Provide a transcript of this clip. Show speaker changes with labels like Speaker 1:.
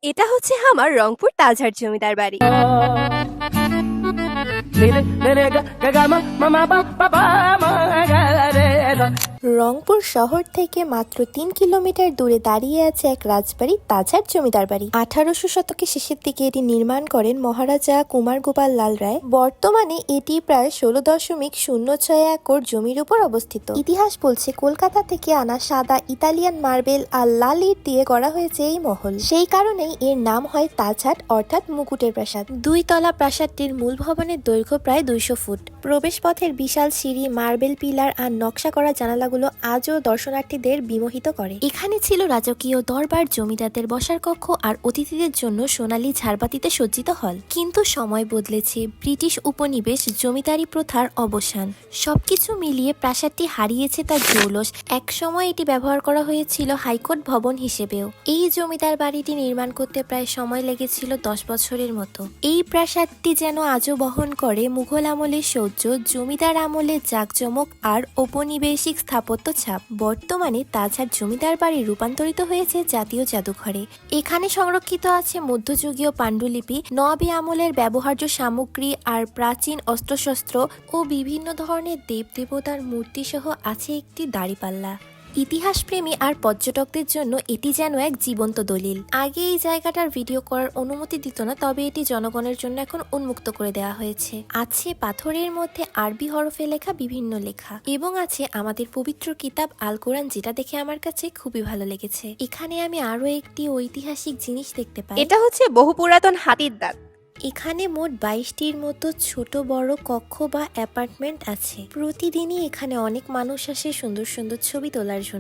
Speaker 1: এটা হচ্ছে আমার রংপুর তাজহাট জমিদার বাড়ি।
Speaker 2: রংপুর শহর থেকে মাত্র 3 কিলোমিটার দূরে দাঁড়িয়ে আছে এক রাজবাড়ি, তাজহাট জমিদার বাড়ি। 1800 শতকের শেষের দিকে এটি নির্মাণ করেন মহারাজা কুমার গোপাল লাল রায়। বর্তমানে এটি প্রায় 16.06 একর জমির উপর অবস্থিত। ইতিহাস বলছে কলকাতা থেকে আনা সাদা ইতালিয়ান মার্বেল আর লাল ইট দিয়ে করা হয়েছে এই মহল। সেই কারণেই এর নাম হয় তাজহাট, অর্থাৎ মুকুটের প্রাসাদ। 2 তলা প্রাসাদটির মূল ভবনের দৈর্ঘ্য প্রায় 200 ফুট। প্রবেশ পথের বিশাল সিঁড়ি, মার্বেল পিলার আর নকশা করা জানালাগুলো আজও দর্শনার্থীদের বিমোহিত করে। এখানে ছিল রাজকীয় দরবার, জমিদারদের বসার কক্ষ আর অতিথিদের জন্য সোনালী ঝাড়বাতিতে সজ্জিত হল। কিন্তু সময় বদলেছে, ব্রিটিশ উপনিবেশ, জমিদারি প্রথার অবসান, সবকিছু মিলিয়ে প্রাসাদটি হারিয়েছে তার জৌলস। এক সময় এটি ব্যবহার করা হয়েছিল হাইকোর্ট ভবন হিসেবেও। এই জমিদার বাড়িটি নির্মাণ করতে প্রায় সময় লেগেছিল 10 বছরের মতো। এই প্রাসাদটি যেন আজও বহন করে মুঘল আমলের সৌর্য, জমিদার আমলের জাঁকজমক আর ঔপনিবেশিক স্থাপত্য ছাপ। বর্তমানে তাজহাট জমিদার বাড়ি রূপান্তরিত হয়েছে জাতীয় জাদুঘরে। এখানে সংরক্ষিত আছে মধ্যযুগীয় পাণ্ডুলিপি, নবাবী আমলের ব্যবহার্য সামগ্রী আর প্রাচীন অস্ত্রশস্ত্র ও বিভিন্ন ধরনের দেবদেবতার মূর্তি সহ আছে একটি দাঁড়িপাল্লা। ইতিহাসপ্রেমী আর পর্যটকদের জন্য এটি যেন এক জীবন্ত দলিল। আগে এই জায়গাটার ভিডিও করার অনুমতি দিত না, তবে এটি জনগণের জন্য এখন উন্মুক্ত করে দেওয়া হয়েছে। আছে পাথরের মধ্যে আরবি হরফে লেখা বিভিন্ন লেখা, এবং আছে আমাদের পবিত্র কিতাব আল কোরআন, যেটা দেখে আমার কাছে খুবই ভালো লেগেছে। এখানে আমি আরো একটি ঐতিহাসিক জিনিস দেখতে পাই।
Speaker 1: এটা হচ্ছে বহু পুরাতন হাতির দাঁত।
Speaker 2: এখানে মোট 22টির মতো ছোট বড় কক্ষ বা অ্যাপার্টমেন্ট আছে। প্রতিদিনই এখানে অনেক মানুষ আসে সুন্দর সুন্দর ছবি তোলার জন্য।